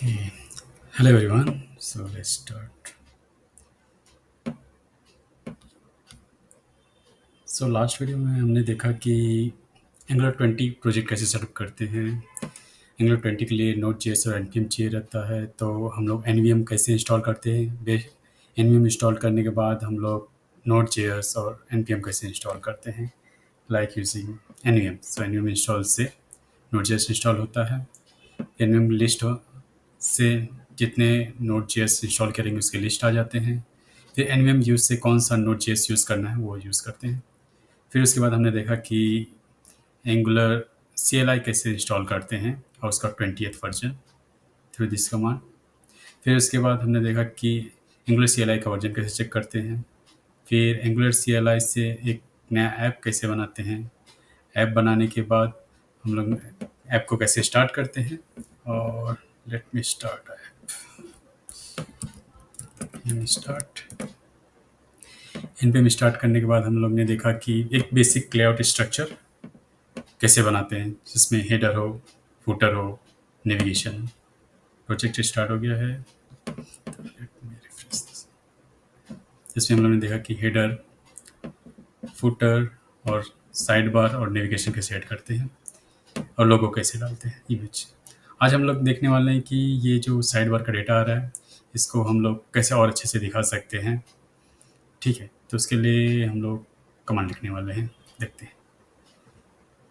Okay. Hello everyone. So let's start. So last video में हमने देखा कि एंगुलर 20 प्रोजेक्ट कैसे सेटअप करते हैं। एंगुलर 20 के लिए नोड जेएस और एनपीएम चाहिए रहता है, तो हम लोग एनवीएम कैसे इंस्टॉल करते हैं। एनवीएम इंस्टॉल करने के बाद हम लोग नोड जेएस और एनपीएम कैसे इंस्टॉल करते हैं, लाइक यूजिंग एनवीएम। सो एनवीएम इंस्टॉल से नोड जेएस इंस्टॉल होता है। एनवीएम लिस्ट से जितने नोड जेएस इंस्टॉल करेंगे उसके लिस्ट आ जाते हैं। फिर एनवीएम यूज़ से कौन सा नोड जेएस यूज़ करना है वो यूज़ करते हैं। फिर उसके बाद हमने देखा कि एंगुलर CLI कैसे इंस्टॉल करते हैं और उसका 20th version through this command. फिर उसके बाद हमने देखा कि एंगुलर CLI का वर्जन कैसे चेक करते हैं। फिर एंगुलर CLI से एक नया ऐप कैसे बनाते हैं। ऐप बनाने के बाद हम लोग ऐप को कैसे स्टार्ट करते हैं। और let me start start in पे स्टार्ट करने के बाद हम लोग ने देखा कि एक बेसिक लेआउट स्ट्रक्चर कैसे बनाते हैं, जिसमें हेडर हो, फुटर हो, नेविगेशन। प्रोजेक्ट स्टार्ट हो गया है। इसमें हम लोगों ने देखा कि हेडर, फुटर और साइड बार और नेविगेशन कैसे ऐड करते हैं और लोगो कैसे डालते हैं, इमेज। आज हम लोग देखने वाले हैं कि ये जो साइड बार का डेटा आ रहा है इसको हम लोग कैसे और अच्छे से दिखा सकते हैं। ठीक है, तो उसके लिए हम लोग कमांड लिखने वाले हैं, देखते हैं।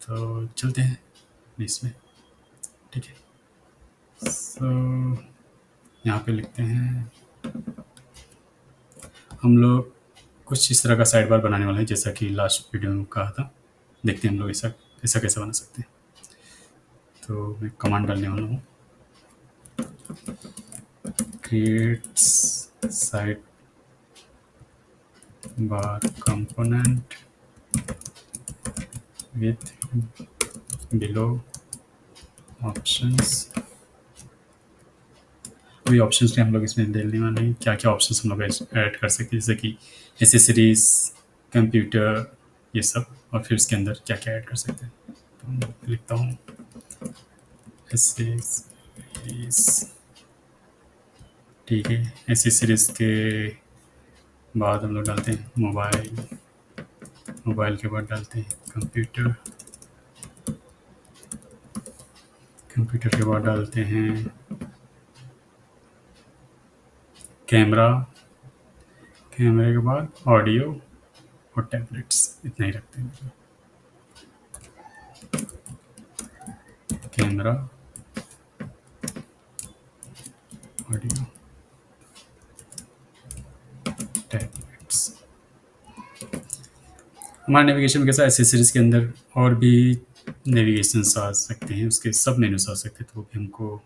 तो चलते हैं इसमें। ठीक है, सो यहाँ पे लिखते हैं हम लोग कुछ इस तरह का साइड बार बनाने वाले हैं, जैसा कि लास्ट वीडियो में कहा था। देखते हैं हम लोग ऐसा ऐसा कैसे बना सकते हैं। तो मैं कमांड डालने वाला हूँ, create side bar component with below options. अभी ऑप्शंस में हम लोग इसमें डालने वाले हैं क्या क्या ऑप्शंस हम लोग ऐड कर सकते हैं, जैसे कि एसेसरीज, कंप्यूटर, ये सब। और फिर उसके अंदर क्या क्या ऐड कर सकते हैं। तो मैं लिखता हूँ एसेसरीज। ठीक है, एसेसरीज के बाद हम लोग डालते हैं मोबाइल। मोबाइल के बाद डालते हैं कंप्यूटर। कंप्यूटर के बाद डालते हैं कैमरा। कैमरे के बाद ऑडियो और टैबलेट्स। इतना ही रखते हैं। Camera, audio, tablets. हमारे नेविगेशन में कैसा एसेसरीज के अंदर और भी नेविगेशन आ सकते हैं, उसके सब मेनूस आ सकते हैं, तो वो भी हमको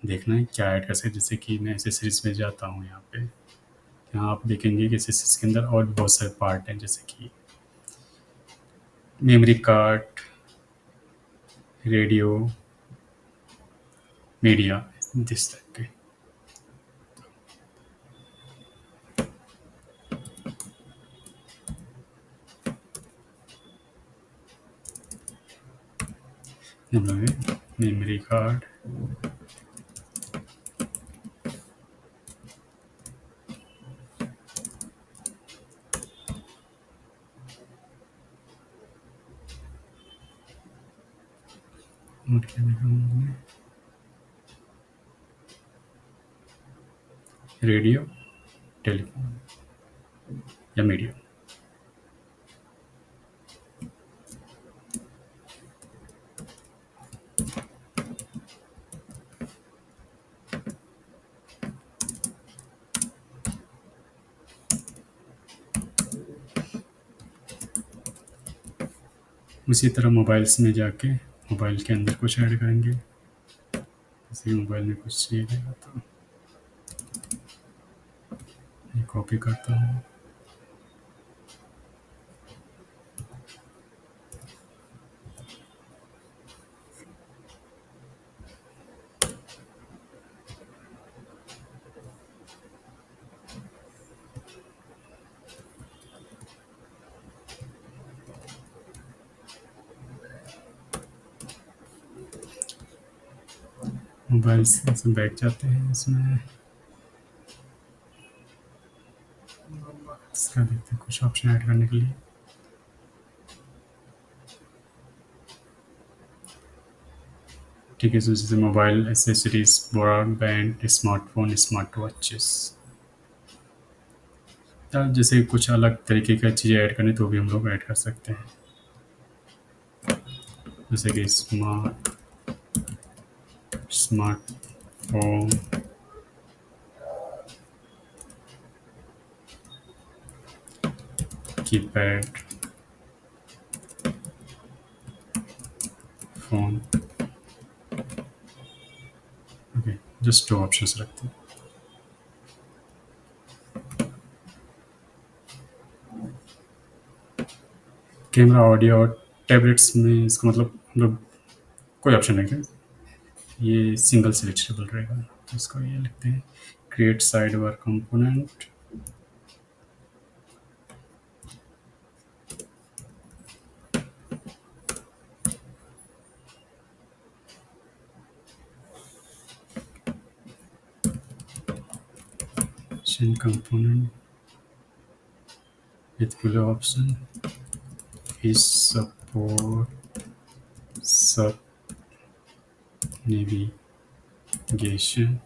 देखना है क्या ऐड कर सकते हैं। जैसे कि मैं एसेसरीज में जाता हूँ, यहाँ पे यहाँ आप देखेंगे कि एसेसरीज के अंदर और भी बहुत सारे पार्ट हैं, जैसे कि memory card, radio, media, this type के। हम लोग मेमोरी कार्ड, और क्या देखा हमने, रेडियो, टेलीफोन या मीडिया। उसी तरह मोबाइल्स में जाके मोबाइल के अंदर कुछ ऐड करेंगे। जैसे कि मोबाइल में कुछ चाहिए रहेगा तो ये कॉपी करता हूँ। मोबाइल से इसमें बैठ जाते हैं इसमें। इसका देखते हैं कुछ ऑप्शन ऐड करने के लिए। ठीक है, तो जैसे mobile accessories, broadband, smartphone, smart watches. जैसे कुछ अलग तरीके का चीज़ें ऐड करनी तो भी हम लोग ऐड कर सकते हैं, जैसे कि smartphone, keypad phone. Okay, just 2 options रखते हैं। कैमरा, ऑडियो और टैबलेट्स में इसका मतलब हम लोग कोई ऑप्शन नहीं है, ये सिंगल सिलेक्टेबल रहेगा। तो इसको ये लिखते हैं, create side bar component, component with below option is support sub navigation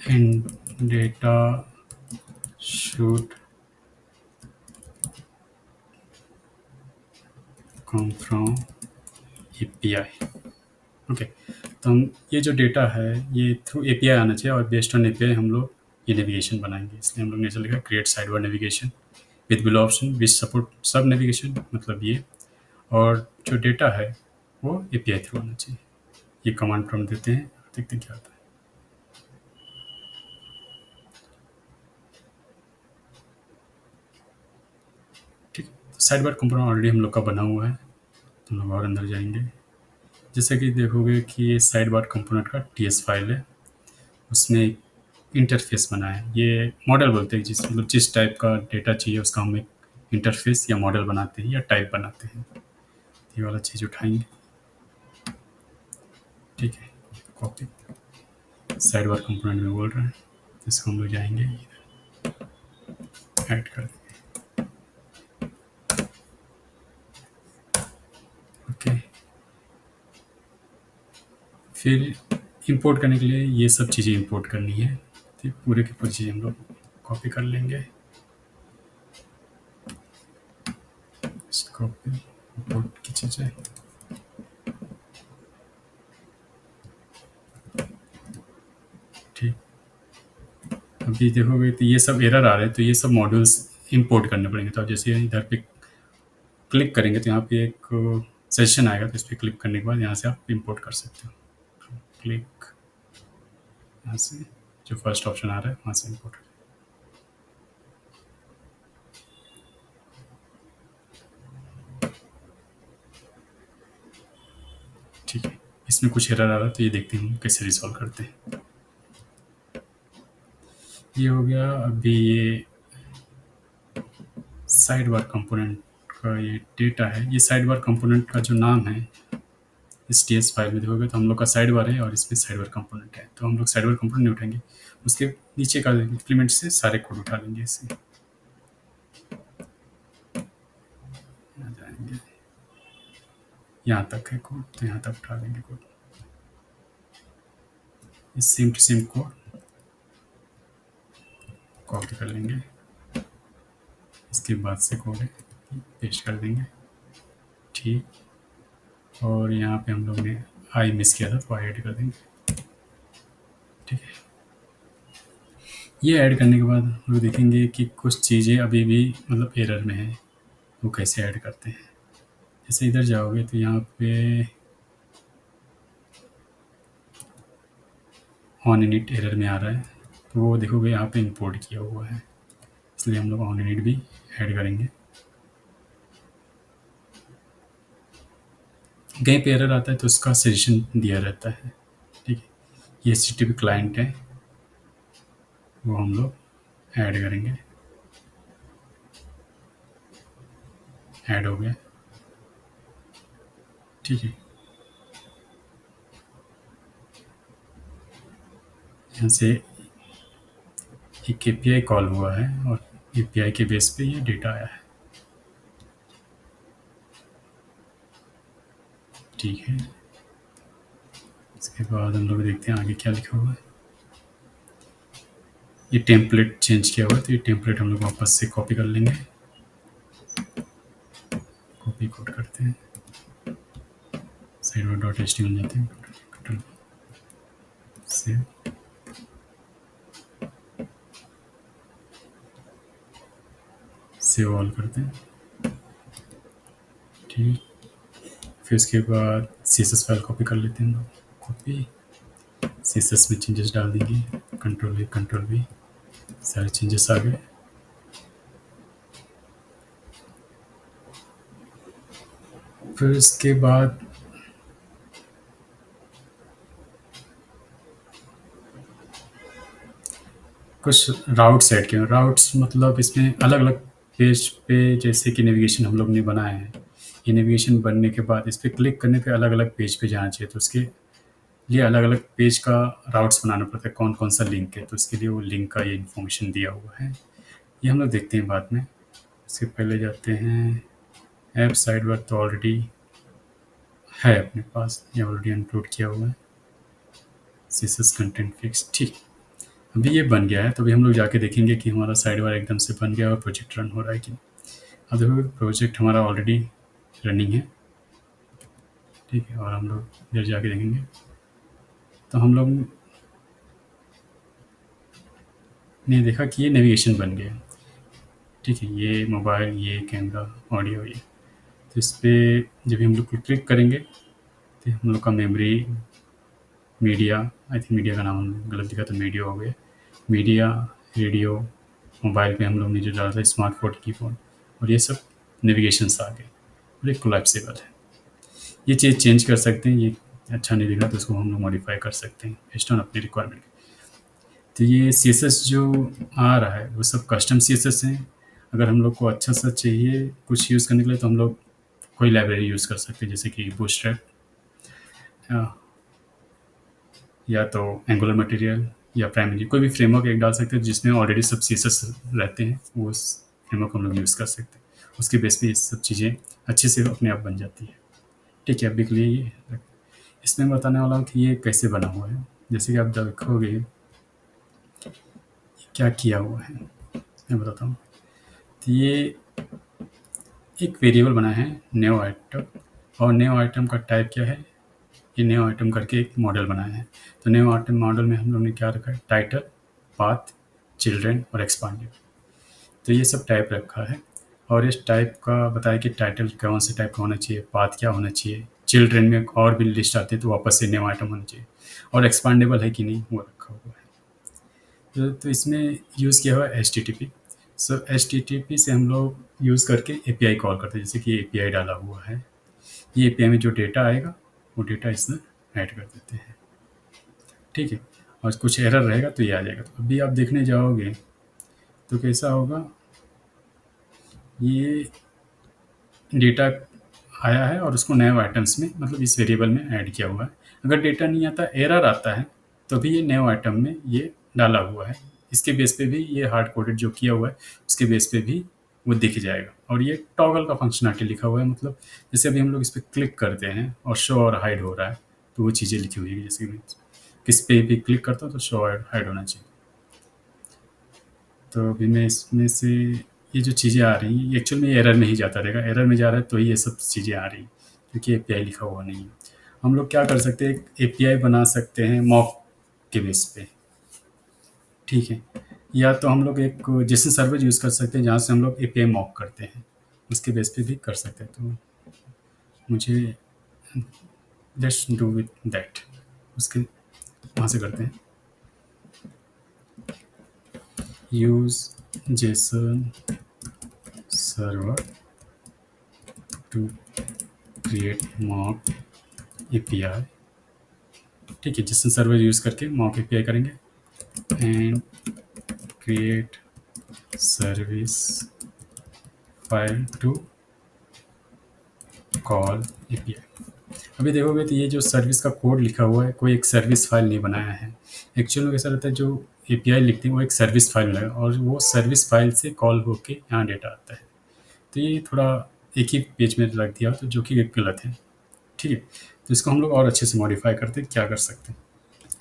and data should come from API। Okay, तो हम ये जो डेटा है ये थ्रू एपीआई आना चाहिए और बेस्ड ऑन एपीआई हम लोग ये नेविगेशन बनाएंगे, इसलिए हम लोग ने लिखा create side bar navigation with below option which support सब नेविगेशन, मतलब ये। और जो डेटा है वो एपीआई थ्रू आना चाहिए। ये कमांड प्रॉम्प्ट देते हैं, देखते हैं क्या आता है। ठीक है, तो साइड बार कंपोनेंट ऑलरेडी हम लोग का बना हुआ है, तो हम लोग और अंदर जाएंगे। जैसे कि देखोगे कि ये साइड बार कंपोनेंट का टीएस फाइल है, उसमें एक इंटरफेस बना है। ये मॉडल बोलते हैं, मतलब जिस टाइप का डेटा चाहिए उसका हम एक इंटरफेस या मॉडल बनाते हैं या टाइप बनाते हैं। ये वाला चीज़ उठाएंगे। ठीक है, कॉपी साइड बार कंपोनेंट में बोल रहे हैं, तो इसको हम लोग जाएंगे ऐड कर देंगे। ओके, फिर इंपोर्ट करने के लिए ये सब चीज़ें इंपोर्ट करनी है, तो पूरे की पूरी चीज़ें हम लोग कॉपी कर लेंगे। कॉपी इंपोर्ट की चीज़ें, ठीक। अभी देखोगे तो ये सब एरर आ रहे हैं, तो ये सब मॉड्यूल्स इंपोर्ट करने पड़ेंगे। तो आप जैसे इधर पे क्लिक करेंगे तो यहाँ पे एक सेशन आएगा, तो इस पर क्लिक करने के बाद यहाँ से आप इंपोर्ट कर सकते हो। क्लिक, यहाँ से जो फर्स्ट ऑप्शन आ रहा है वहाँ से इंपोर्ट। ठीक है, इसमें कुछ एरर आ रहा है तो ये देखते हैं हम कैसे रिजॉल्व करते हैं। ये हो गया। अभी ये साइड बार कंपोनेंट का ये डेटा है, ये साइड बार कंपोनेंट का जो नाम है इस टीएस फाइल में देखोगे तो हम लोग का साइड बार है और इसमें साइड बार कंपोनेंट है, तो हम लोग साइड बार कंपोनेंट नहीं उठाएंगे, उसके नीचे का इम्प्लीमेंट से सारे कोड उठा लेंगे। इसे जाएंगे, यहाँ तक है कोड तो यहाँ तक उठा लेंगे कोड, इस same to same code copy कर लेंगे, इसके बाद से कोड है पेस्ट कर देंगे। ठीक, और यहाँ पे हम लोग ने आई मिस किया था तो आई ऐड कर देंगे। ठीक है, ये ऐड करने के बाद हम लोग देखेंगे कि कुछ चीज़ें अभी भी मतलब एरर में है, वो कैसे ऐड करते हैं। जैसे इधर जाओगे तो यहाँ पे ऑन इनिट एरर में आ रहा है, तो वो देखोगे यहाँ पे इंपोर्ट किया हुआ है, इसलिए हम लोग ऑन इनिट भी ऐड करेंगे। कहीं पे एरर आता है तो उसका सजेशन दिया रहता है। ठीक है, ये HTTP क्लाइंट है, वो हम लोग ऐड करेंगे। ऐड हो गया। ठीक है, यहाँ से एक एपीआई कॉल हुआ है और एपीआई के बेस पे ये डेटा आया है। ठीक है, इसके बाद हम लोग देखते हैं आगे क्या लिखा हुआ है। ये टेम्पलेट चेंज किया हुआ है, तो ये टेम्पलेट हम लोग वापस से कॉपी कर लेंगे। कॉपी कोड करते हैं, साइड में डॉट एच टी मिल जाते हैं, कंट्रोल से सेव ऑल करते हैं। ठीक, फिर उसके बाद सीएसएस फाइल कॉपी कर लेते हैं हम लोग। कॉपी, सीएसएस में चेंजेस डाल देंगे, कंट्रोल वी, सारे चेंजेस आ गए। फिर इसके बाद कुछ राउट्स ऐड किए। राउट्स मतलब इसमें अलग अलग पेज पे जैसे कि नेविगेशन हम लोग ने बनाए हैं, ये नेविगेशन बनने के बाद इस पर क्लिक करने पे अलग अलग पेज पे जाना चाहिए, तो उसके लिए अलग अलग पेज का राउट्स बनाना पड़ता है, कौन कौन सा लिंक है, तो उसके लिए वो लिंक का ये इन्फॉर्मेशन दिया हुआ है। ये हम लोग देखते हैं बाद में। उससे पहले जाते हैं ऐप साइड बार, तो ऑलरेडी है अपने पास, ये ऑलरेडी इंक्लूड किया हुआ है, सीएसएस कंटेंट फिक्स। ठीक, अभी ये बन गया है, तो अभी हम लोग जाके देखेंगे कि हमारा साइड बार एकदम से बन गया और प्रोजेक्ट रन हो रहा है कि नहीं। अब देखो प्रोजेक्ट हमारा ऑलरेडी रनिंग है। ठीक है, और हम लोग इधर जाके देखेंगे तो हम लोग ने देखा कि ये नेविगेशन बन गया। ठीक है, ये मोबाइल, ये कैमरा, ऑडियो, ये, तो इस पर जब भी हम लोग क्लिक करेंगे तो हम लोग का memory, media, I think media का नाम हम गलत दिखा तो मीडिया हो गया, मीडिया, रेडियो, मोबाइल पे हम लोग ने जो डाला था स्मार्टफोन, कीबोर्ड, और ये सब नेविगेशंस आ गए और एक कोलैप्सिबल है। ये चीज़ चेंज कर सकते हैं, ये अच्छा नहीं दिख रहा तो उसको हम लोग मॉडिफाई कर सकते हैं बेस्ड ऑन अपनी रिक्वायरमेंट। तो ये सी एस एस जो आ रहा है वो सब कस्टम सी एस एस हैं। अगर हम लोग को अच्छा सा चाहिए कुछ यूज़ करने के लिए तो हम लोग कोई लाइब्रेरी यूज़ कर सकते हैं, जैसे कि बूटस्ट्रैप या तो एंगुलर मटेरियल या प्राइमरी, कोई भी फ्रेमवर्क एक डाल सकते हैं जिसमें ऑलरेडी सब सी एस एस रहते हैं, वो फ्रेमवर्क हम लोग यूज़ कर सकते हैं। उसके बेस पे ये सब चीज़ें अच्छे से अपने आप बन जाती है। ठीक है, अभी के लिए ये इसमें मैं बताने वाला हूँ कि ये कैसे बना हुआ है। जैसे कि आप देखोगे क्या किया हुआ है, मैं बताता हूँ। तो ये एक वेरिएबल बना है न्यू आइटम, और न्यू आइटम का टाइप क्या है, ये न्यू आइटम करके एक मॉडल बनाया है। तो न्यू आइटम मॉडल में हम लोग ने क्या रखा है, टाइटल, पाथ, चिल्ड्रेन और एक्सपांडेड, तो ये सब टाइप रखा है। और इस टाइप का बताया कि टाइटल कौन से टाइप का होना चाहिए, पाथ क्या होना चाहिए, चिल्ड्रेन में और भी लिस्ट आती है तो वापस से न्यू आइटम होना चाहिए, और एक्सपांडेबल है कि नहीं वो रखा हुआ है। तो इसमें यूज़ किया हुआ है H T T P. So H T T P से हम लोग यूज़ करके ए पी आई कॉल करते हैं, जैसे कि ए पी आई डाला हुआ है, ये ए पी आई में जो डेटा आएगा वो डेटा इसमें ऐड कर देते हैं। ठीक है, और कुछ एरर रहेगा तो ये आ जाएगा। तो अभी आप देखने जाओगे तो कैसा होगा, ये डेटा आया है और उसको नए आइटम्स में मतलब इस वेरिएबल में ऐड किया हुआ है। अगर डेटा नहीं आता, एरर आता है, तो भी ये नए आइटम में ये डाला हुआ है। इसके बेस पे भी ये हार्ड कोडेड जो किया हुआ है उसके बेस पे भी वो दिख जाएगा। और ये टॉगल का फंक्शनलिटी लिखा हुआ है, मतलब जैसे अभी हम लोग इस पर क्लिक करते हैं और शो और हाइड हो रहा है तो वो चीज़ें लिखी हुई है। जैसे कि मैं किस पे भी क्लिक करता हूँ तो शो और हाइड होना चाहिए। तो अभी मैं इसमें से ये जो चीज़ें आ रही हैं, ये एक्चुअल में एरर में ही जाता रहेगा, एरर में जा रहा है तो ही ये सब चीज़ें आ रही हैं, क्योंकि एपीआई लिखा हुआ नहीं है। हम लोग क्या कर सकते हैं, एक एपीआई बना सकते हैं मॉक के बेस पे। ठीक है, या तो हम लोग एक जेसन सर्वर यूज़ कर सकते हैं जहाँ से हम लोग एपीआई मॉक करते हैं, उसके बेस पे भी कर सकते हैं। तो मुझे लेट्स डू विथ दैट, उसके वहाँ से करते हैं, use JSON server to create mock API. ठीक है, जेसन सर्वर यूज़ करके मॉक एपीआई करेंगे and create service file to call API. अभी देखोगे तो ये जो सर्विस का कोड लिखा हुआ है, कोई एक सर्विस फाइल नहीं बनाया है। एक्चुअल में कैसा रहता है, जो एपीआई लिखते हैं वो एक सर्विस फाइल बनाएगा और वो सर्विस फाइल से कॉल होके यहाँ डेटा आता है। तो ये थोड़ा एक ही पेज में रख दिया तो जो कि गलत है। ठीक है, तो इसको हम लोग और अच्छे से मॉडिफाई करते हैं, क्या कर सकते हैं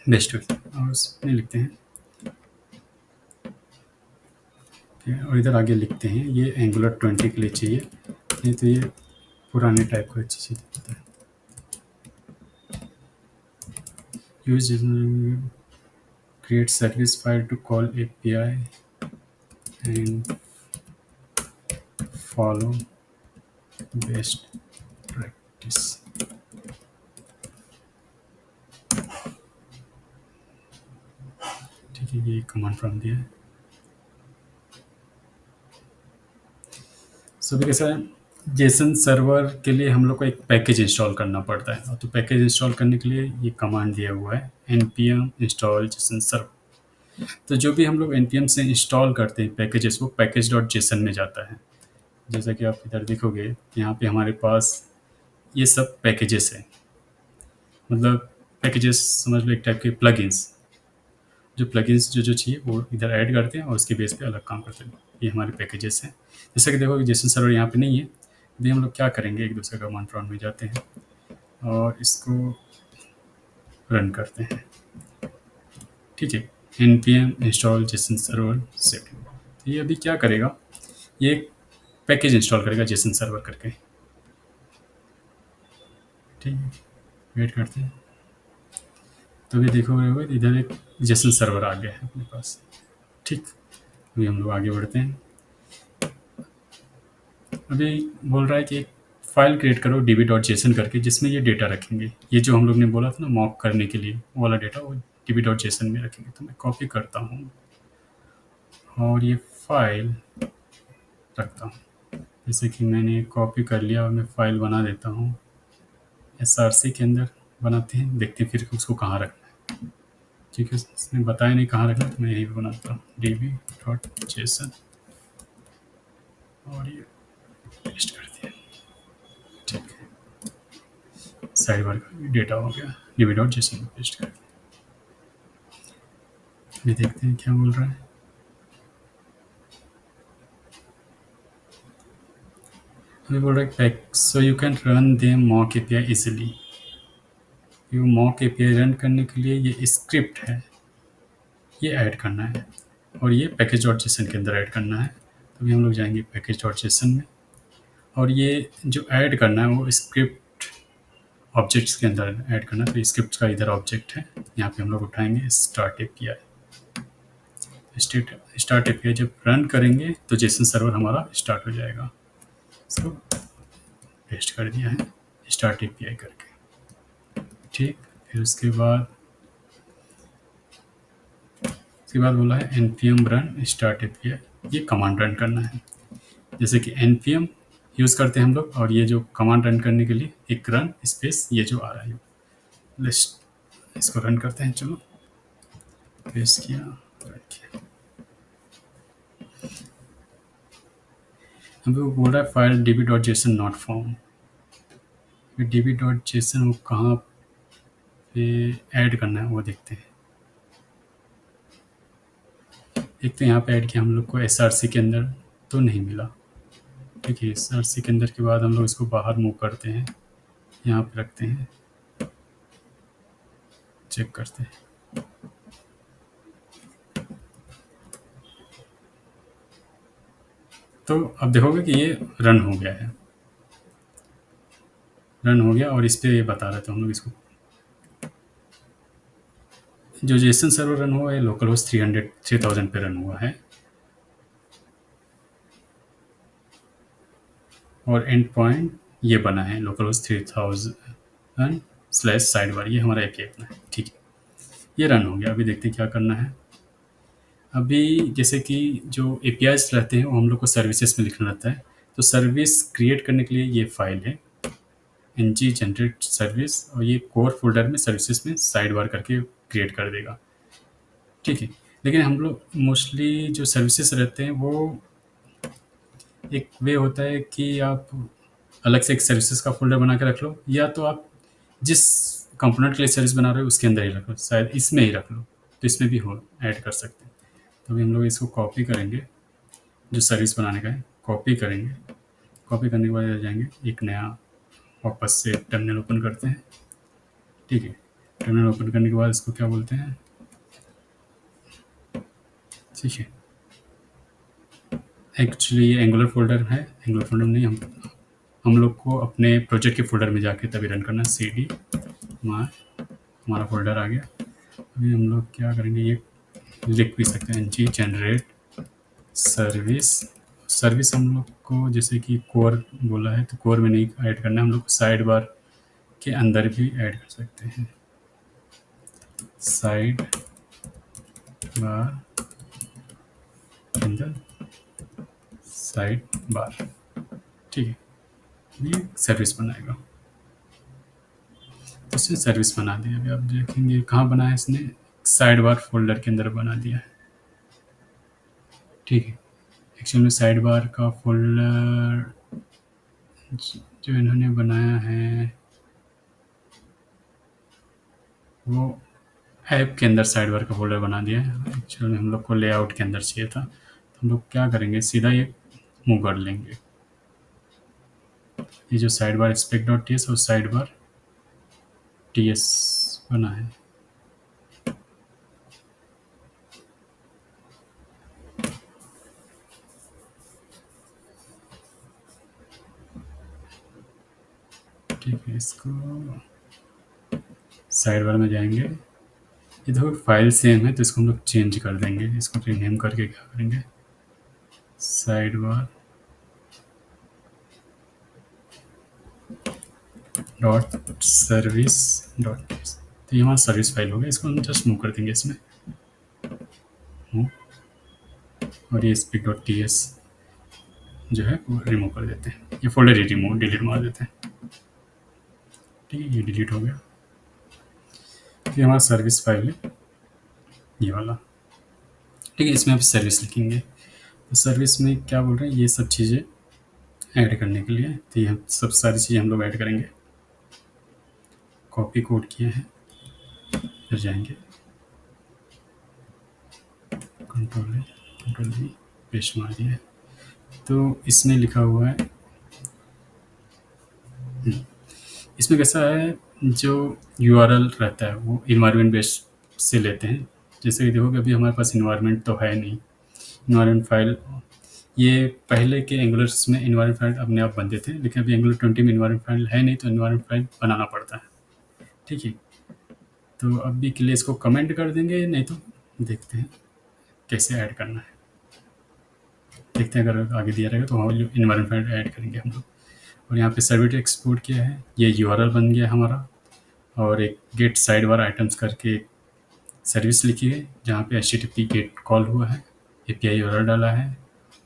बेस्ट वे, और उसमें लिखते हैं। ठीक है, और इधर आगे लिखते हैं ये एंगुलर 20 के लिए चाहिए, नहीं तो ये पुराने टाइप का अच्छी चीज़ होता है। Use create service file to call API and follow best practice। ठीक है, ये कमांड फ्रॉम दिया है। सो कैसा है, जेसन सर्वर के लिए हम लोग को एक पैकेज इंस्टॉल करना पड़ता है, तो पैकेज इंस्टॉल करने के लिए ये कमांड दिया हुआ है npm install जेसन सर्वर। तो जो भी हम लोग npm से इंस्टॉल करते हैं पैकेजेस, वो पैकेज डॉट जेसन में जाता है। जैसा कि आप इधर देखोगे, यहाँ पे हमारे पास ये सब पैकेजेस हैं, मतलब पैकेजेस समझ लो एक टाइप के प्लगइन्स। जो प्लगइन्स जो चाहिए वो इधर ऐड करते हैं और उसके बेस पे अलग काम करते हैं। ये हमारे पैकेजेस हैं। जैसे कि देखो जेसन सर्वर यहाँ पे नहीं है, अभी हम लोग क्या करेंगे, एक दूसरे कमांड प्रॉम्प्ट में जाते हैं और इसको रन करते हैं। ठीक है, npm install Jason server set. तो ये अभी क्या करेगा, ये एक पैकेज इंस्टॉल करेगा जेसन सर्वर करके। ठीक है, वेट करते हैं। तो अभी देखो इधर एक जेसन सर्वर आ गया है अपने पास। ठीक, अभी हम लोग आगे बढ़ते हैं। अभी बोल रहा है कि एक फाइल क्रिएट करो db.json करके, जिसमें ये डेटा रखेंगे। ये जो हम लोग ने बोला था ना मॉक करने के लिए, वो वाला डेटा वो db.json में रखेंगे। तो मैं कॉपी करता हूँ और ये फाइल रखता हूँ। जैसे कि मैंने कॉपी कर लिया और मैं फाइल बना देता हूँ src के अंदर। बनाते हैं, देखते हैं फिर उसको कहाँ रखना है। ठीक है, इसने बताया नहीं कहाँ रखना, तो मैं यहीं पर बनाता हूँ db.json और ये पेस्ट कर दिया। ठीक है, साइड बार का डेटा हो गया, db.json में पेस्ट कर दिया। अभी देखते हैं क्या बोल रहा है। अभी बोल रहा है pack, so you can run them mock API easily. ये मॉक एपीआई रन करने के लिए ये स्क्रिप्ट है, ये ऐड करना है और ये पैकेज डॉट जेसन के अंदर ऐड करना है। तो अभी हम लोग जाएंगे पैकेज डॉट जेसन में और ये जो ऐड करना है वो स्क्रिप्ट ऑब्जेक्ट्स के अंदर ऐड करना है। तो स्क्रिप्ट का इधर ऑब्जेक्ट है, यहाँ पे हम लोग उठाएंगे स्टार्ट एपीआई। स्टार्ट एपीआई जब रन करेंगे तो जेसन सर्वर हमारा स्टार्ट हो जाएगा। इसको पेस्ट कर दिया है स्टार्ट एपीआई करके। ठीक, फिर उसके बाद बोला है npm रन स्टार्ट एपीआई। ये कमांड रन करना है, जैसे कि npm यूज़ करते हैं हम लोग, और ये जो कमांड रन करने के लिए एक रन स्पेस ये जो आ रहा है लिस्ट, इसको रन करते हैं। चलो पेस्ट किया, रन किया। अभी वो बोल रहा है file db.json not found. db.json वो कहाँ पे ऐड करना है वो देखते हैं। एक तो यहाँ पे ऐड किया हम लोग को src के अंदर, तो नहीं मिला। ठीक है, src के अंदर के बाद हम लोग इसको बाहर मूव करते हैं, यहाँ पे रखते हैं, चेक करते हैं। तो अब देखोगे कि ये रन हो गया है, रन हो गया और इस पे ये बता रहे थे हम लोग इसको। जो जेसन सर्वर रन हुआ है लोकल होस्ट 3000 पे रन हुआ है और एंड पॉइंट ये बना है लोकल होस्ट 3000/साइड बार, ये हमारा एपीआई बना है। ठीक है, ये रन हो गया। अभी देखते हैं क्या करना है। अभी जैसे कि जो एपीआईज रहते हैं वो हम लोग को सर्विसेज में लिखना रहता है, तो सर्विस क्रिएट करने के लिए ये फाइल है ng जनरेट सर्विस, और ये कोर फोल्डर में सर्विसेज में साइड बार करके क्रिएट कर देगा। ठीक है, लेकिन हम लोग मोस्टली जो सर्विसेज रहते हैं वो एक वे होता है कि आप अलग से एक सर्विसेज का फोल्डर बना के रख लो, या तो आप जिस कंपोनेंट के लिए सर्विस बना रहे हो उसके अंदर ही रख लो, शायद इसमें ही रख लो, तो इसमें भी हो ऐड कर सकते हैं। तो अभी हम लोग इसको कॉपी करेंगे, जो सर्विस बनाने का है कॉपी करेंगे। कॉपी करने के बाद आ जाएंगे, एक नया वापस से टर्मिनल ओपन करते हैं। ठीक है, टर्मिनल ओपन करने के बाद इसको क्या बोलते हैं, ठीक है, एक्चुअली ये एंगुलर फ़ोल्डर है, एंगुलर फ़ोल्डर नहीं, हम लोग को अपने प्रोजेक्ट के फ़ोल्डर में जाके तभी रन करना है। cd हमारा फ़ोल्डर आ गया। अभी हम लोग क्या करेंगे, ये लिख भी सकते हैं जी जनरेट सर्विस। सर्विस हम लोग को जैसे कि कोर बोला है, तो कोर में नहीं ऐड करना है, हम लोग साइड बार के अंदर भी ऐड कर सकते हैं। साइड बार अंदर, साइड बार, ठीक है, ये सर्विस बनाएगा। तो इसने सर्विस बना दिया। अभी आप देखेंगे कहाँ बनाया इसने, साइड बार फोल्डर के अंदर बना दिया है। ठीक है, एक्चुअली में साइड बार का फोल्डर जो इन्होंने बनाया है वो ऐप के अंदर साइड बार का फोल्डर बना दिया है। एक्चुअली हम लोग को लेआउट के अंदर चाहिए था, तो हम लोग क्या करेंगे, सीधा ये मूव कर लेंगे। ये जो side bar spec dot T S और साइड बार टी एस बना है, ठीक है, इसको साइड बार में जाएंगे। ये देखो फाइल सेम है, तो इसको हम लोग चेंज कर देंगे। इसको रीनेम करके क्या करेंगे, side bar dot service dot, तो ये हमारा सर्विस फाइल हो गया। इसको हम जस्ट मूव कर देंगे इसमें, मूव, और ये स्पीक डॉट टी एस जो है वो रिमूव कर देते हैं। ये फोल्डर ही रिमूव डिलीट मार देते हैं। ठीक है, ये डिलीट हो गया। ये हमारा सर्विस फाइल है ये वाला। ठीक है, इसमें आप सर्विस लिखेंगे। तो सर्विस में क्या बोल रहे हैं, ये सब चीज़ें ऐड करने के लिए, तो ये सब सारी चीज़ें हम लोग ऐड करेंगे। कॉपी कोड किए हैं, फिर जाएंगे कंट्रोल वी पेस्ट मार दिया है। तो इसमें लिखा हुआ है, इसमें कैसा है, जो यूआरएल रहता है वो इन्वायरमेंट बेस्ड से लेते हैं। जैसे कि देखो कि अभी हमारे पास इन्वायरमेंट तो है नहीं, इन्वायरमेंट फाइल, ये पहले के एंगुलर्स में इन्वायरमेंट फाइल अपने आप बनते थे, लेकिन अभी एंगुलर 20 में इन्वायरमेंट फाइल है नहीं, तो इन्वायरमेंट फाइल बनाना पड़ता है। ठीक है, तो अभी के लिए इसको कमेंट कर देंगे, नहीं तो देखते हैं कैसे ऐड करना है। देखते हैं, अगर आगे दिया रहेगा तो हम इन्वायरमेंट फाइल ऐड करेंगे हम लोग। और यहाँ पे सर्विस एक्सपोर्ट किया है, ये यूआरएल बन गया हमारा, और एक गेट साइड बार आइटम्स करके एक सर्विस लिखी है जहाँ पे HTTP गेट कॉल हुआ है, API एरर डाला है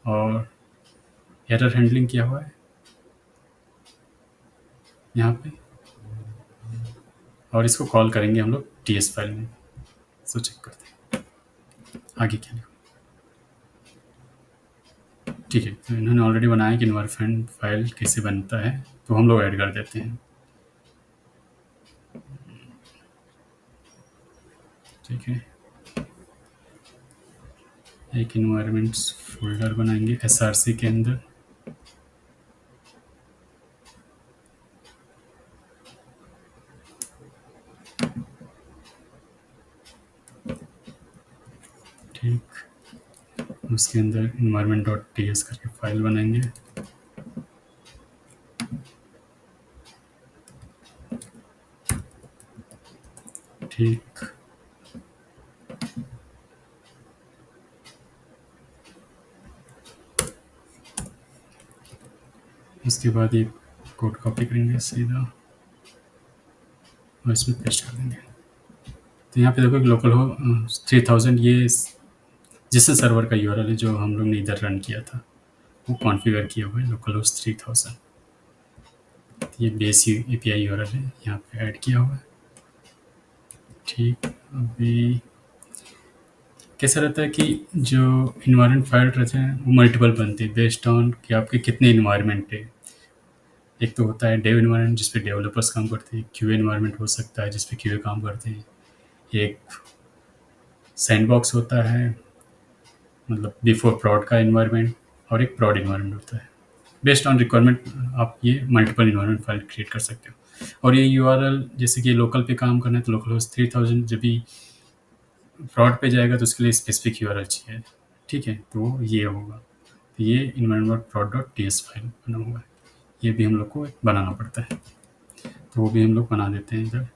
और एरर हैंडलिंग किया हुआ है यहाँ पे, और इसको कॉल करेंगे हम लोग TS फाइल में। सो चेक करते हैं आगे क्या लिखा। ठीक है, तो इन्होंने ऑलरेडी बनाया कि इन्वायरमेंट फाइल कैसे बनता है, तो हम लोग ऐड कर देते हैं। ठीक है, एक इन्वायरमेंट्स फोल्डर बनाएंगे SRC के अंदर। ठीक, उसके अंदर इन्वायरमेंट डॉट टी एस करके फाइल बनाएंगे। ठीक, उसके बाद ये कोड कॉपी करेंगे सीधा और इसमें पेस्ट कर देंगे। तो यहाँ पे देखो कि लोकल हो 3000, ये जिस सर्वर का यूआरएल है जो हम लोग ने इधर रन किया था वो कॉन्फ़िगर किया हुआ है, लोकल होस्ट 3000। ये बेस API यूआरएल है, यहाँ पे ऐड किया हुआ है। ठीक, अभी कैसा रहता है कि जो इन्वायरमेंट फाइल रहते हैं वो मल्टीपल बनते हैं बेस्ड ऑन कि आपके कितने इन्वायरमेंट है। एक तो होता है डेव एनवायरनमेंट जिस पे डेवलपर्स काम करते हैं, क्यूए एनवायरनमेंट हो सकता है जिस पे क्यूए काम करते हैं, एक सैंडबॉक्स होता है मतलब बिफोर प्रॉड का एनवायरनमेंट, और एक प्रॉड एनवायरनमेंट होता है। बेस्ड ऑन रिक्वायरमेंट आप ये मल्टीपल इन्वायरमेंट फाइल क्रिएट कर सकते हो। और ये यूआरएल जैसे कि लोकल पे काम करना है तो लोकल होस्ट 3000, जब भी फ्रॉड पे जाएगा तो उसके लिए स्पेसिफिक यूआरएल चाहिए, ठीक है, तो ये होगा। तो ये इन्वायरमेंट प्रॉड डॉट टी एस फाइल बना हुआ है, ये भी हम लोग को बनाना पड़ता है, तो वो भी हम लोग बना देते हैं इधर।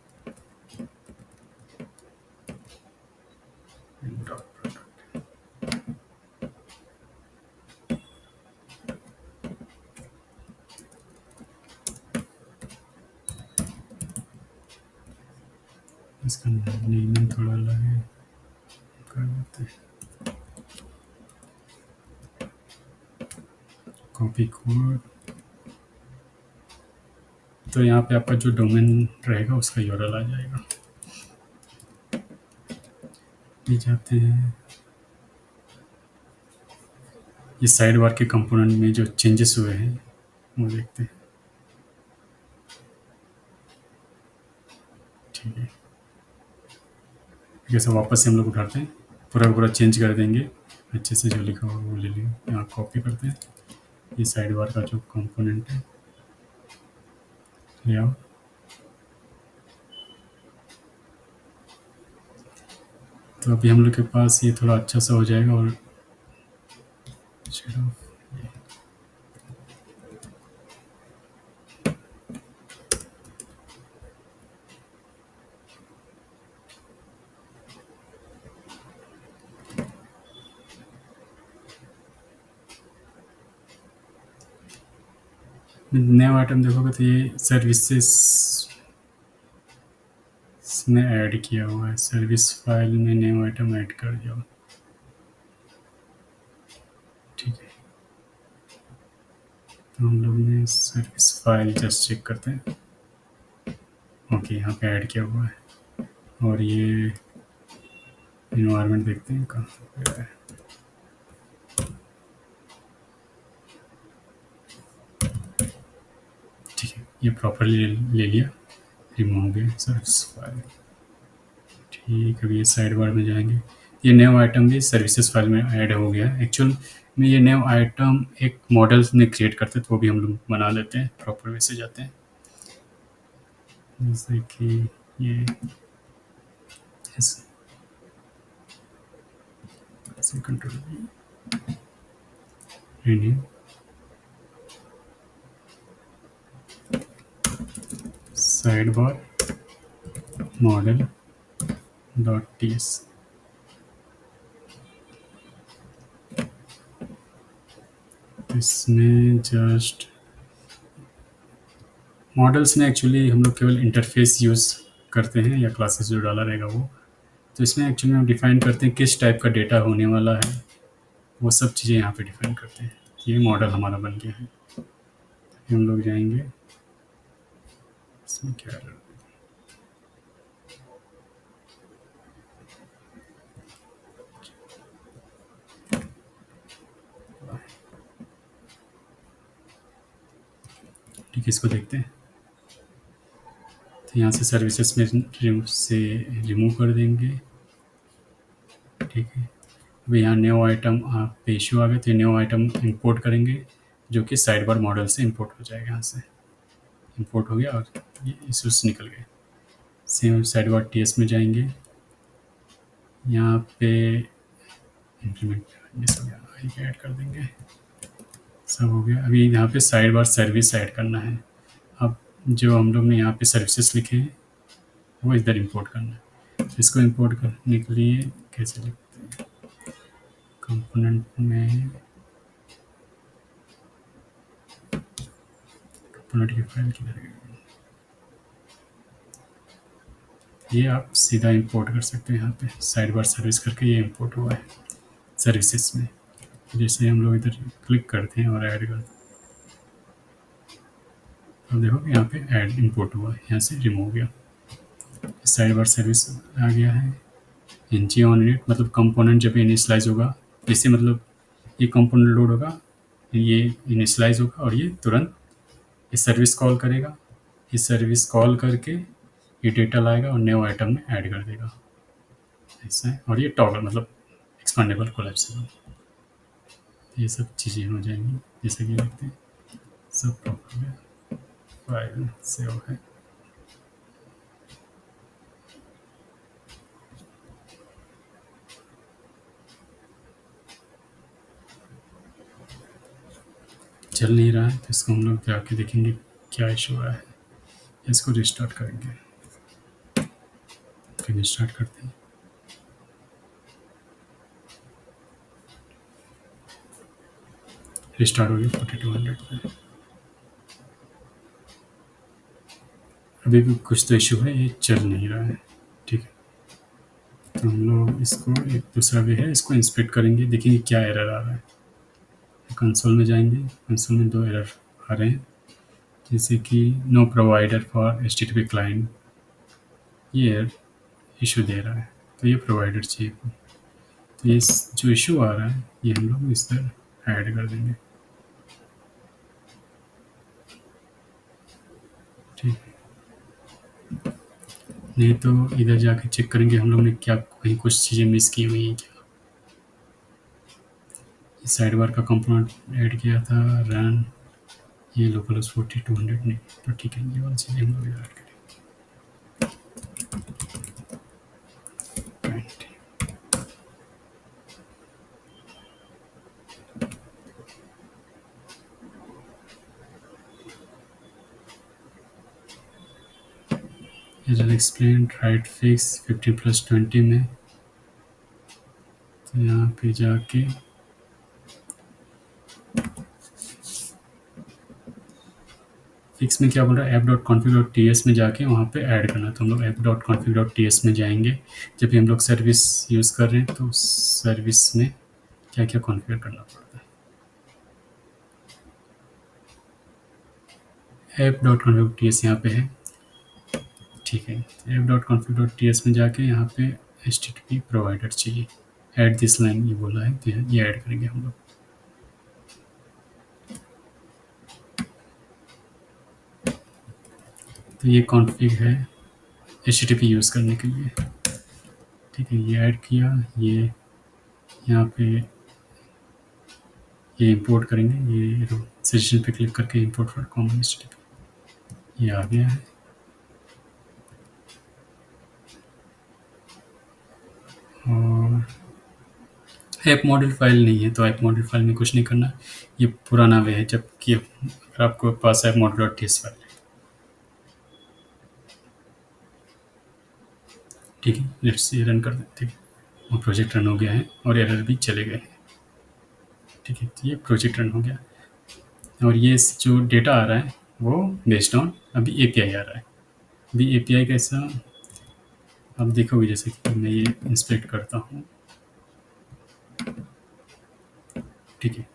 इसका नेम थोड़ा अलग है, कर देते हैं कॉपी कोड। तो यहाँ पे आपका जो डोमेन रहेगा उसका यूआरएल आ जाएगा। ये जाते हैं, ये साइड बार के कंपोनेंट में जो चेंजेस हुए हैं वो देखते हैं, ठीक है। जैसे वापस से हम लोग उठाते हैं, पूरा पूरा चेंज कर देंगे, अच्छे से जो लिखा हुआ वो ले लेंगे, यहाँ कॉपी करते हैं, ये साइड बार का जो कंपोनेंट है ले आओ। तो अभी हम लोग के पास ये थोड़ा अच्छा सा हो जाएगा। और चलो नया आइटम देखोगे तो ये सर्विसेज में ऐड किया हुआ है, सर्विस फाइल में न्यू आइटम ऐड कर दिया, ठीक है। तो हम लोग ने सर्विस फाइल जस्ट चेक करते हैं, ओके यहाँ पे ऐड किया हुआ है। और ये इन्वायरमेंट देखते हैं कहाँ पे है, ठीक है, ये प्रॉपरली ले लिया, रिमूव हो गया सर्विस फाइल, ठीक। अभी ये साइड बार में जाएंगे, ये न्यू आइटम भी सर्विसेज फाइल में ऐड हो गया। एक्चुअल में ये न्यू आइटम एक मॉडल में क्रिएट करते तो वो भी हम लोग बना लेते हैं, प्रॉपर वे से जाते हैं, जैसे कि ये ऐसे control rename side bar model dot T S. इसमें जस्ट मॉडल्स में एक्चुअली हम लोग केवल इंटरफेस यूज़ करते हैं या क्लासेस जो डाला रहेगा वो, तो इसमें एक्चुअली हम डिफ़ाइन करते हैं किस टाइप का डेटा होने वाला है, वो सब चीज़ें यहाँ पे डिफ़ाइन करते हैं। ये मॉडल हमारा बन गया है, हम लोग जाएंगे इसमें क्या है, ठीक है, इसको देखते हैं। तो यहाँ से सर्विसेज में से रिमूव कर देंगे, ठीक है। अब यहाँ न्यू आइटम आप पे इशू आ गए तो न्यू आइटम इंपोर्ट करेंगे, जो कि साइड बार मॉडल से इंपोर्ट हो जाएगा, यहाँ से इंपोर्ट हो गया और ये इशूज निकल गए। Same side bar T S में जाएंगे, यहाँ पे इम्प्लीमेंट मिस हो गया, ऐड कर देंगे, सब हो गया। अभी यहाँ पे साइड बार सर्विस ऐड करना है। अब जो हम लोग ने यहाँ पे सर्विसेज लिखे हैं वो इधर इंपोर्ट करना है। इसको इंपोर्ट करने के लिए कैसे लिखते हैं, कंपोनेंट में कंपोनेंट की फाइल किधर है, ये आप सीधा इंपोर्ट कर सकते हैं। यहाँ पे साइड बार सर्विस करके ये इंपोर्ट हुआ है सर्विसेज में। जैसे हम लोग इधर क्लिक करते हैं और ऐड करते हैं, अब देखो यहाँ पे ऐड इंपोर्ट हुआ है, यहाँ से रिमूव गया, साइड बार सर्विस आ गया है। एनजी ऑन इट मतलब कंपोनेंट जब इनिशलाइज होगा, जैसे मतलब ये कंपोनेंट लोड होगा, ये इनिशलाइज होगा और ये तुरंत ये सर्विस कॉल करेगा, ये सर्विस कॉल करके ये डेटा लाएगा और न्यू आइटम में ऐड कर देगा, ऐसा है। और ये टॉगल मतलब एक्सपेंडेबल कोलैप्सिबल, ये सब चीज़ें हो जाएंगी जैसे कि देखते हैं। सब प्रॉपर है, फाइल सेव है। चल नहीं रहा है तो इसको हम लोग जाके देखेंगे क्या इशू आया है। इसको रिस्टार्ट करेंगे, फिर स्टार्ट करते हैं। रिस्टार्ट हो गया 4200 पे। अभी भी कुछ तो इशू है, ये चल नहीं रहा है। ठीक है, तो हम लोग इसको एक दूसरा वे है, इसको इंस्पेक्ट करेंगे, देखेंगे क्या एरर आ रहा है। कंसोल में जाएंगे, कंसोल में दो एरर आ रहे हैं, जैसे कि no provider for HTTP client, ये इशू दे रहा है, तो ये प्रोवाइडर चाहिए। तो ये जो इशू आ रहा है ये हम लोग इस तरह ऐड कर देंगे। ठीक, नहीं तो इधर जाके चेक करेंगे हम लोग ने क्या कहीं कुछ चीज़ें मिस की हुई हैं क्या। साइड बार का कंपोनेंट ऐड किया था, रन, ये लोकल 4200 नहीं, तो ठीक है, ये वाली चीज़ें हम लोग ऐड करेंगे। एरर एक्सप्लेन राइट फिक्स 15+20 में, तो यहाँ पे जाके फिक्स में क्या बोल रहा है, app.config.ts में जाके वहाँ पे ऐड करना है। तो हम लोग app.config.ts में जाएंगे, जब भी हम लोग सर्विस यूज़ कर रहे हैं तो सर्विस में क्या क्या कॉन्फ़िगर करना पड़ता है। app.config.ts यहाँ पे है, ठीक है। app.config.ts में जाके यहाँ पे HTTP प्रोवाइडर चाहिए, ऐड दिस लाइन ये बोला है, तो ये ऐड करेंगे हम लोग। तो ये कॉन्फ़िग है HTTP यूज़ करने के लिए, ठीक है। ये ऐड किया, ये यहाँ पे ये इंपोर्ट करेंगे, ये सजेशन पे क्लिक करके इंपोर्ट फॉर कॉमन HTTP, ये आ गया है। और ऐप मॉडल फाइल नहीं है, तो ऐप मॉडल फाइल में कुछ नहीं करना, ये पुराना वे है, जबकि अगर आपको पास ऐप मॉडल.ts फाइल है, ठीक है। लेट्स ये रन कर देते हैं, और प्रोजेक्ट रन हो गया है और एरर भी चले गए हैं, ठीक है। तो ये प्रोजेक्ट रन हो गया, और ये जो डेटा आ रहा है वो बेस्ड ऑन अभी API आ रहा है। अभी API कैसा आप देखोगे, जैसे कि मैं ये इंस्पेक्ट करता हूँ, ठीक है।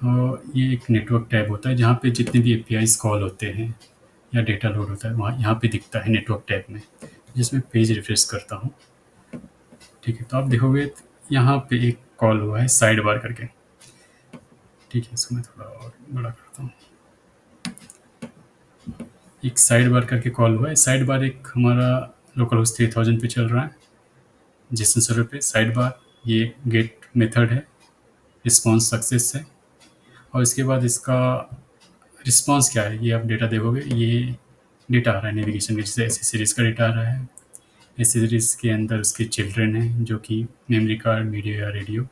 और ये एक नेटवर्क टैब होता है जहाँ पे जितने भी APIs कॉल होते हैं या डेटा लोड होता है, वहाँ यहाँ पे दिखता है नेटवर्क टैब में, जिसमें पेज रिफ्रेश करता हूँ, ठीक है। तो आप देखोगे यहाँ पे एक कॉल हुआ है साइड बार करके, ठीक है। इसको मैं थोड़ा और बड़ा करता हूँ। एक साइड बार करके कॉल हुआ है, साइड बार एक हमारा लोकल होस्ट 3000 पे चल रहा है, जेसन सर्वर पे साइड बार, ये गेट मेथड है, रिस्पॉन्स सक्सेस है। और इसके बाद इसका रिस्पॉन्स क्या है, ये आप डेटा देखोगे, ये डेटा आ रहा है नेविगेशन के, जैसे ऐसी सीरीज़ का डेटा आ रहा है। ऐसी सीरीज़ के अंदर उसके चिल्ड्रेन हैं जो कि मेमोरी कार्ड, वीडियो या रेडियो,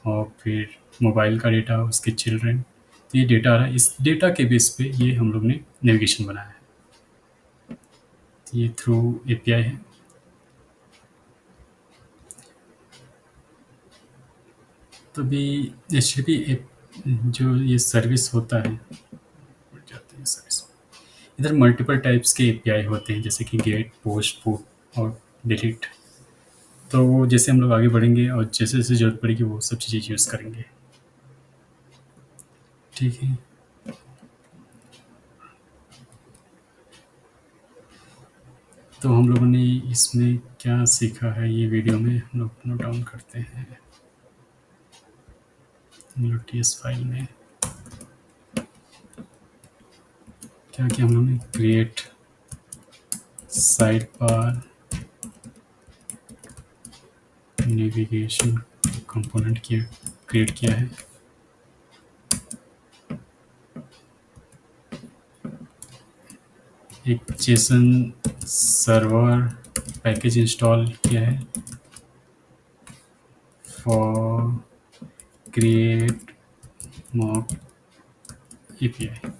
और फिर मोबाइल का डेटा उसके चिल्ड्रेन। तो ये डेटा आ रहा है, इस डेटा के बेस पे ये हम लोग ने नेविगेशन बनाया है। तो ये थ्रू API है। तो भी HTTP जो ये सर्विस होता है, जाते हैं सर्विस, इधर मल्टीपल टाइप्स के API होते हैं, जैसे कि गेट, पोस्ट, पुट और डिलीट। तो वो जैसे हम लोग आगे बढ़ेंगे और जैसे जैसे ज़रूरत पड़ेगी वो सब चीज़ें यूज़ करेंगे, ठीक है। तो हम लोगों ने इसमें क्या सीखा है, ये वीडियो में हम लोग नोट डाउन करते हैं। हम लोग TS फाइल में क्या किया हम लोग ने, create side bar navigation component किया, क्रिएट किया है। एक जेसन सर्वर पैकेज इंस्टॉल किया है for create mock API.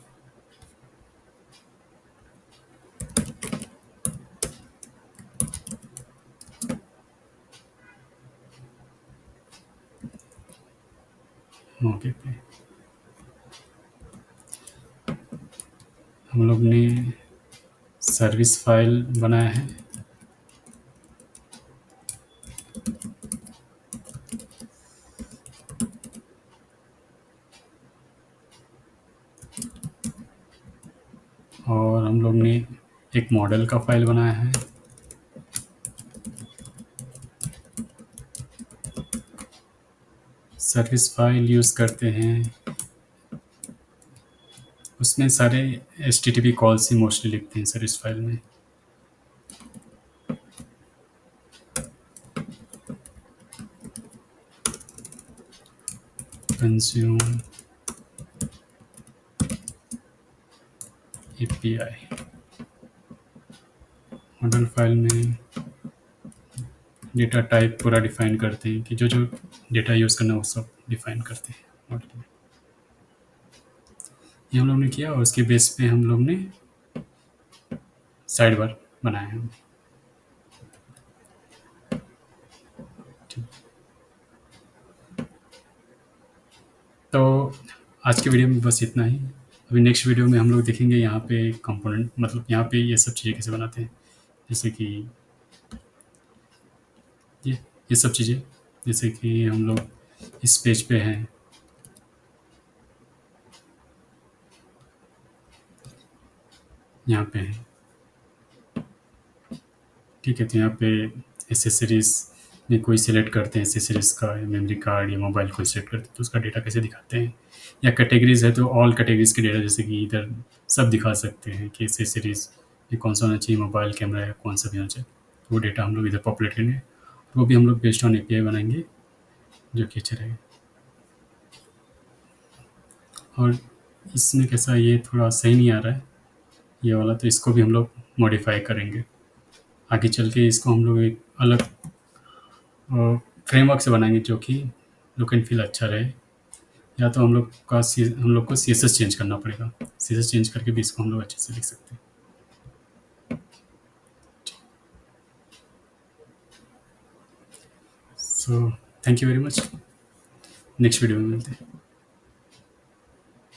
Mock API हम लोग ने सर्विस फाइल बनाया है। और हम लोग ने एक मॉडल का फाइल बनाया है। सर्विस फाइल यूज़ करते हैं, उसमें सारे HTTP कॉल्स ही मोस्टली लिखते हैं सर्विस फाइल में। कंज्यूम एपीआई मॉडल फाइल में डेटा टाइप पूरा डिफाइन करते हैं कि जो जो डेटा यूज़ करना है वो सब डिफाइन करते हैं मॉडल में। ये हम लोग ने किया और उसके बेस पे हम लोग ने साइड बार बनाया है। ठीक। तो आज के वीडियो में बस इतना ही। अभी नेक्स्ट वीडियो में हम लोग देखेंगे यहाँ पे कंपोनेंट, मतलब यहाँ पे ये सब चीज़ें कैसे बनाते हैं, जैसे कि ये सब चीज़ें, जैसे कि हम लोग इस पेज पे हैं, यहाँ पे हैं, ठीक है। तो यहाँ पे एसेसरीज़ में कोई सिलेक्ट करते हैं, एसेसरीज़ का मेमोरी कार्ड या मोबाइल कोई सिलेक्ट करते हैं तो उसका डेटा कैसे दिखाते हैं। या कैटेगरीज़ है तो ऑल कैटेगरीज़ के डेटा, जैसे कि इधर सब दिखा सकते हैं कि एसेसरीज़ में कौन सा होना चाहिए, मोबाइल कैमरा या कौन सा भी होना चाहिए, तो वो डेटा हम लोग इधर पॉपुलेट करेंगे। वो भी हम लोग बेस्ड ऑन एपीआई बनाएंगे जो कि अच्छा रहेगा। और इसमें कैसा, ये थोड़ा सही नहीं आ रहा है ये वाला, तो इसको भी हम लोग मॉडिफाई करेंगे आगे चल के। इसको हम लोग एक अलग फ्रेमवर्क से बनाएंगे जो कि लुक एंड फील अच्छा रहे। या तो हम लोग को CSS चेंज करना पड़ेगा, CSS चेंज करके भी इसको हम लोग अच्छे से लिख सकते हैं। So thank you very much, next video में मिलते हैं।